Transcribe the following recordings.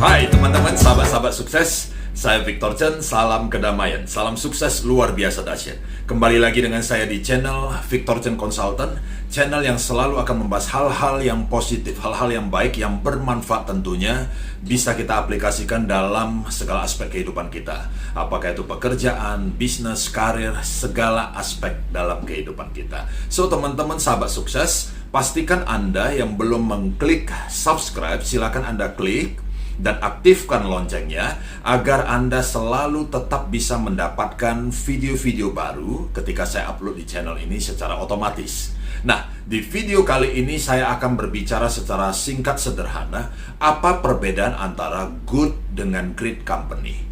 Hai teman-teman, sahabat-sahabat sukses. Saya Victor Chen, salam kedamaian, salam sukses luar biasa dahsyat. Kembali lagi dengan saya di channel Victor Chen Consultant, channel yang selalu akan membahas hal-hal yang positif, hal-hal yang baik, yang bermanfaat tentunya, bisa kita aplikasikan dalam segala aspek kehidupan kita. Apakah itu pekerjaan, bisnis, karir, segala aspek dalam kehidupan kita. So teman-teman sahabat sukses, pastikan Anda yang belum mengklik subscribe, silakan Anda klik dan aktifkan loncengnya agar Anda selalu tetap bisa mendapatkan video-video baru ketika saya upload di channel ini secara otomatis. Nah, di video kali ini saya akan berbicara secara singkat sederhana apa perbedaan antara good dengan great company.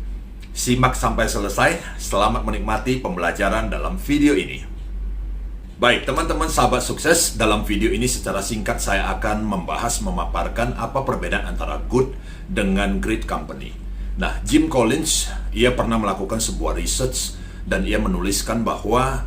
Simak sampai selesai, selamat menikmati pembelajaran dalam video ini. Baik, teman-teman sahabat sukses, dalam video ini secara singkat saya akan memaparkan apa perbedaan antara good dengan great company. Nah, Jim Collins, ia pernah melakukan sebuah research dan ia menuliskan bahwa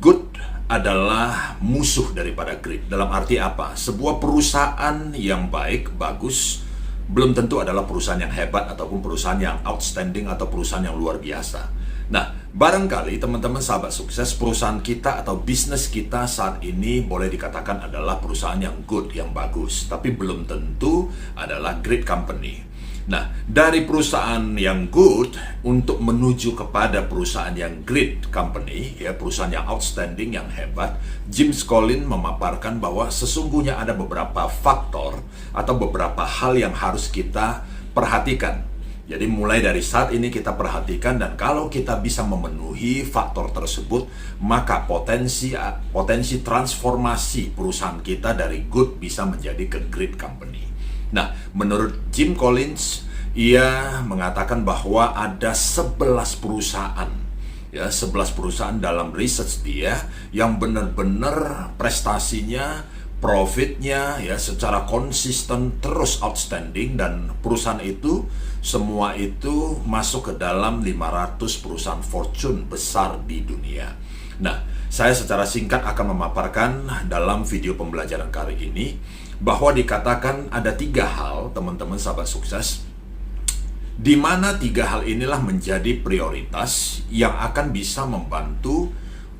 good adalah musuh daripada great. Dalam arti apa? Sebuah perusahaan yang baik, bagus, belum tentu adalah perusahaan yang hebat ataupun perusahaan yang outstanding atau perusahaan yang luar biasa. Nah, barangkali teman-teman sahabat sukses, perusahaan kita atau bisnis kita saat ini boleh dikatakan adalah perusahaan yang good, yang bagus, tapi belum tentu adalah great company. Nah, dari perusahaan yang good untuk menuju kepada perusahaan yang great company, ya perusahaan yang outstanding, yang hebat, Jim Collins memaparkan bahwa sesungguhnya ada beberapa faktor atau beberapa hal yang harus kita perhatikan. Jadi mulai dari saat ini kita perhatikan, dan kalau kita bisa memenuhi faktor tersebut, maka potensi transformasi perusahaan kita dari good bisa menjadi ke great company. Nah, menurut Jim Collins, ia mengatakan bahwa ada 11 perusahaan, ya 11 perusahaan dalam research dia yang benar-benar prestasinya, profitnya ya secara konsisten terus outstanding, dan perusahaan itu semua itu masuk ke dalam 500 perusahaan Fortune besar di dunia. Nah, saya secara singkat akan memaparkan dalam video pembelajaran kali ini bahwa dikatakan ada 3 hal, teman-teman sahabat sukses, di mana 3 hal inilah menjadi prioritas yang akan bisa membantu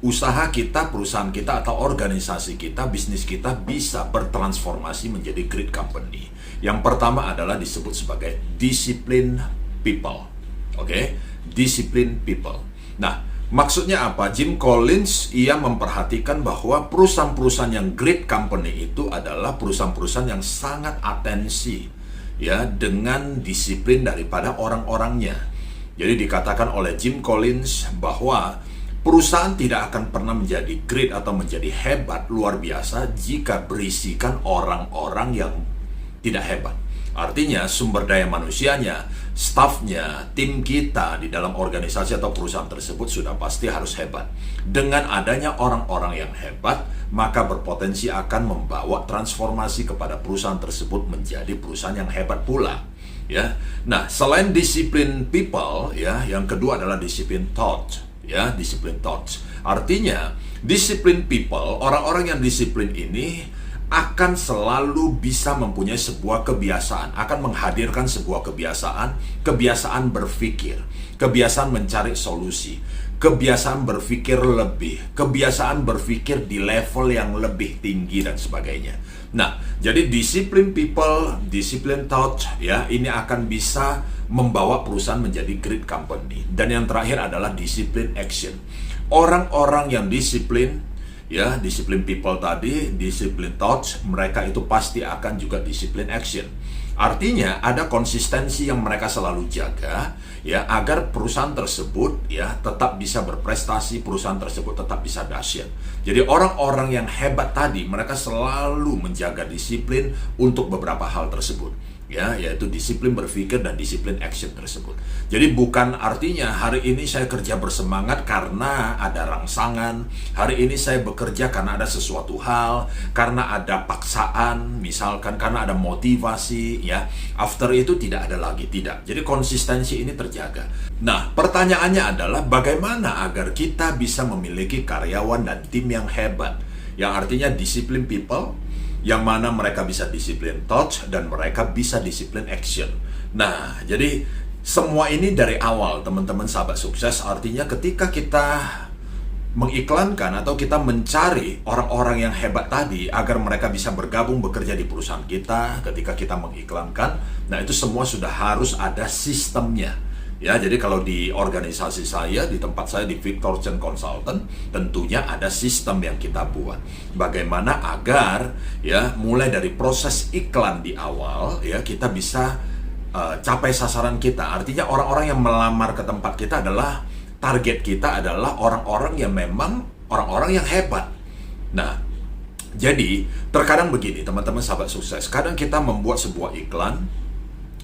usaha kita, perusahaan kita, atau organisasi kita, bisnis kita bisa bertransformasi menjadi great company. Yang pertama adalah disebut sebagai discipline people. Oke? Discipline people. Nah, maksudnya apa? Jim Collins, ia memperhatikan bahwa perusahaan-perusahaan yang great company itu adalah perusahaan-perusahaan yang sangat atensi ya dengan disiplin daripada orang-orangnya. Jadi dikatakan oleh Jim Collins bahwa perusahaan tidak akan pernah menjadi great atau menjadi hebat luar biasa jika berisikan orang-orang yang tidak hebat. Artinya sumber daya manusianya, stafnya, tim kita di dalam organisasi atau perusahaan tersebut sudah pasti harus hebat. Dengan adanya orang-orang yang hebat, maka berpotensi akan membawa transformasi kepada perusahaan tersebut menjadi perusahaan yang hebat pula. Ya, nah selain disiplin people, ya, yang kedua adalah disiplin thought. Ya, disiplin thoughts. Artinya, disiplin people, orang-orang yang disiplin ini akan selalu bisa mempunyai sebuah kebiasaan, akan menghadirkan sebuah kebiasaan berpikir, kebiasaan mencari solusi, kebiasaan berpikir lebih, kebiasaan berpikir di level yang lebih tinggi dan sebagainya. Nah, jadi disiplin people, disiplin thought, ya, ini akan bisa membawa perusahaan menjadi great company. Dan yang terakhir adalah disiplin action. Orang-orang yang disiplin, ya, disiplin people tadi, disiplin thoughts, mereka itu pasti akan juga disiplin action. Artinya ada konsistensi yang mereka selalu jaga, ya, agar perusahaan tersebut ya tetap bisa berprestasi, perusahaan tersebut tetap bisa dahsyat. Jadi orang-orang yang hebat tadi, mereka selalu menjaga disiplin untuk beberapa hal tersebut. Ya, yaitu disiplin berpikir dan disiplin action tersebut. Jadi bukan artinya hari ini saya kerja bersemangat karena ada rangsangan, hari ini saya bekerja karena ada sesuatu hal, karena ada paksaan, misalkan karena ada motivasi, ya. After itu tidak ada lagi, tidak. Jadi konsistensi ini terjaga. Nah, pertanyaannya adalah bagaimana agar kita bisa memiliki karyawan dan tim yang hebat, yang artinya disiplin people, yang mana mereka bisa disiplin thought dan mereka bisa disiplin action. Nah, jadi semua ini dari awal, teman-teman sahabat sukses, artinya ketika kita mengiklankan atau kita mencari orang-orang yang hebat tadi agar mereka bisa bergabung bekerja di perusahaan kita, ketika kita mengiklankan, nah itu semua sudah harus ada sistemnya. Ya, jadi kalau di organisasi saya, di tempat saya di Victor Chen Consultant, tentunya ada sistem yang kita buat. Bagaimana agar ya mulai dari proses iklan di awal ya kita bisa capai sasaran kita. Artinya orang-orang yang melamar ke tempat kita adalah target kita adalah orang-orang yang memang orang-orang yang hebat. Nah, jadi terkadang begini teman-teman sahabat sukses, kadang kita membuat sebuah iklan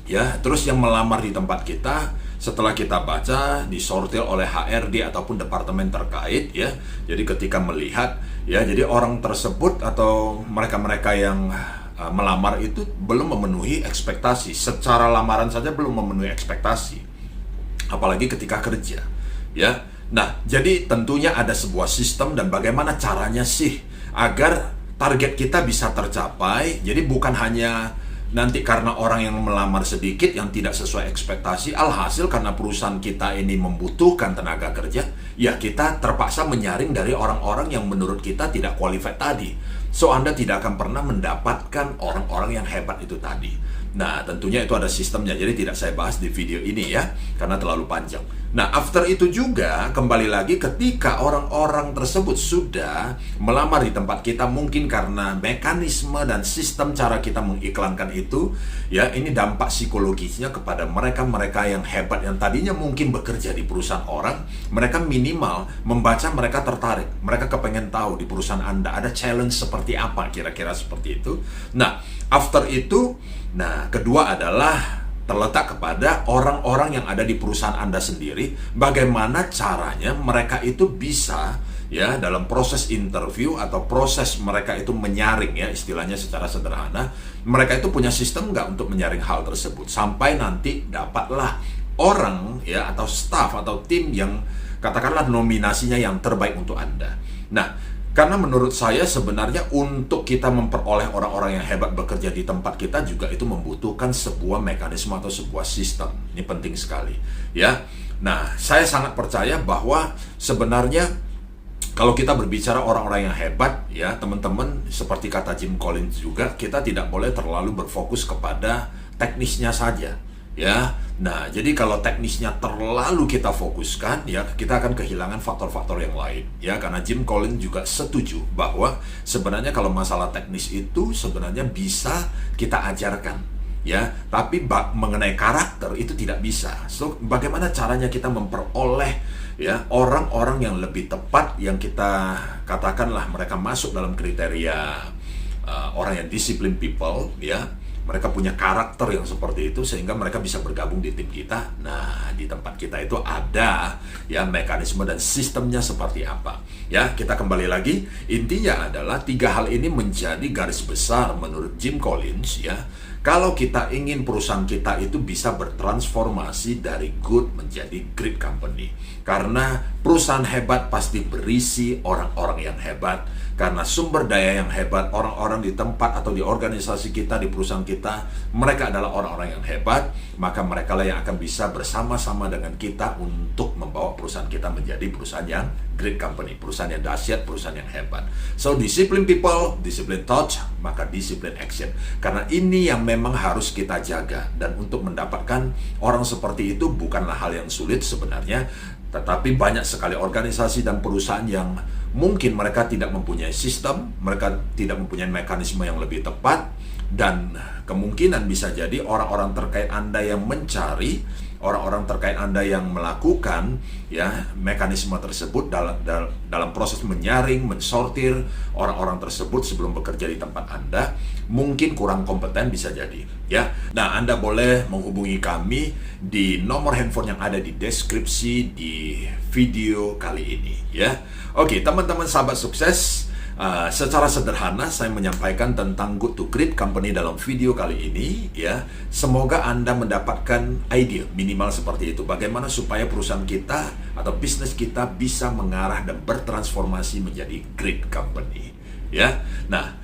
ya, terus yang melamar di tempat kita setelah kita baca disortir oleh HRD ataupun departemen terkait ya. Jadi ketika melihat ya, jadi orang tersebut atau mereka-mereka yang melamar itu belum memenuhi ekspektasi. Secara lamaran saja belum memenuhi ekspektasi. Apalagi ketika kerja. Ya. Nah, jadi tentunya ada sebuah sistem dan bagaimana caranya sih agar target kita bisa tercapai. Jadi bukan hanya nanti karena orang yang melamar sedikit yang tidak sesuai ekspektasi, alhasil karena perusahaan kita ini membutuhkan tenaga kerja, ya kita terpaksa menyaring dari orang-orang yang menurut kita tidak qualified tadi. So, Anda tidak akan pernah mendapatkan orang-orang yang hebat itu tadi. Nah, tentunya itu ada sistemnya, jadi tidak saya bahas di video ini ya, karena terlalu panjang. Nah, after itu juga, kembali lagi ketika orang-orang tersebut sudah melamar di tempat kita, mungkin karena mekanisme dan sistem cara kita mengiklankan itu, ya ini dampak psikologisnya kepada mereka-mereka yang hebat, yang tadinya mungkin bekerja di perusahaan orang, mereka minimal membaca, mereka tertarik, mereka kepengen tahu di perusahaan Anda ada challenge seperti apa, kira-kira seperti itu. Nah, after itu, nah kedua adalah terletak kepada orang-orang yang ada di perusahaan Anda sendiri, bagaimana caranya mereka itu bisa ya dalam proses interview atau proses mereka itu menyaring ya, istilahnya secara sederhana, mereka itu punya sistem nggak untuk menyaring hal tersebut sampai nanti dapatlah orang ya atau staff atau tim yang katakanlah nominasinya yang terbaik untuk Anda. Nah, karena menurut saya sebenarnya untuk kita memperoleh orang-orang yang hebat bekerja di tempat kita juga itu membutuhkan sebuah mekanisme atau sebuah sistem. Ini penting sekali ya. Nah, saya sangat percaya bahwa sebenarnya kalau kita berbicara orang-orang yang hebat ya teman-teman, seperti kata Jim Collins juga, kita tidak boleh terlalu berfokus kepada teknisnya saja ya. Nah, jadi kalau teknisnya terlalu kita fokuskan ya, kita akan kehilangan faktor-faktor yang lain ya, karena Jim Collins juga setuju bahwa sebenarnya kalau masalah teknis itu sebenarnya bisa kita ajarkan ya, tapi mengenai karakter itu tidak bisa. So, bagaimana caranya kita memperoleh ya orang-orang yang lebih tepat, yang kita katakanlah mereka masuk dalam kriteria orang yang discipline people ya, mereka punya karakter yang seperti itu sehingga mereka bisa bergabung di tim kita. Nah, di tempat kita itu ada ya mekanisme dan sistemnya seperti apa. Ya, kita kembali lagi, intinya adalah 3 hal ini menjadi garis besar menurut Jim Collins ya. Kalau kita ingin perusahaan kita itu bisa bertransformasi dari good menjadi great company. Karena perusahaan hebat pasti berisi orang-orang yang hebat. Karena sumber daya yang hebat, orang-orang di tempat atau di organisasi kita, di perusahaan kita, mereka adalah orang-orang yang hebat, maka mereka lah yang akan bisa bersama-sama dengan kita untuk membawa perusahaan kita menjadi perusahaan yang great company, perusahaan yang dahsyat, perusahaan yang hebat. So, discipline people, discipline thought, maka discipline action. Karena ini yang memang harus kita jaga. Dan untuk mendapatkan orang seperti itu bukanlah hal yang sulit sebenarnya, tetapi banyak sekali organisasi dan perusahaan yang mungkin mereka tidak mempunyai sistem, mereka tidak mempunyai mekanisme yang lebih tepat, dan kemungkinan bisa jadi orang-orang terkait Anda yang mencari, orang-orang terkait Anda yang melakukan ya mekanisme tersebut dalam proses menyaring, mensortir orang-orang tersebut sebelum bekerja di tempat Anda, mungkin kurang kompeten bisa jadi ya. Nah, Anda boleh menghubungi kami di nomor handphone yang ada di deskripsi di video kali ini ya. Oke, teman-teman sahabat sukses, secara sederhana saya menyampaikan tentang Good to Great Company dalam video kali ini ya. Semoga Anda mendapatkan ide minimal seperti itu, bagaimana supaya perusahaan kita atau bisnis kita bisa mengarah dan bertransformasi menjadi great company ya. Nah,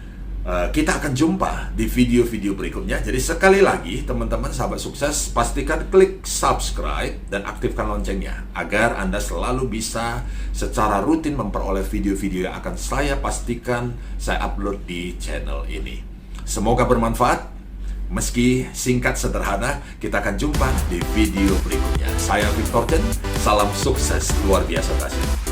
Kita akan jumpa di video-video berikutnya. Jadi sekali lagi teman-teman sahabat sukses, pastikan klik subscribe dan aktifkan loncengnya agar Anda selalu bisa secara rutin memperoleh video-video yang akan saya pastikan saya upload di channel ini. Semoga bermanfaat. Meski singkat sederhana, kita akan jumpa di video berikutnya. Saya Victor Chen, salam sukses luar biasa dahsyat.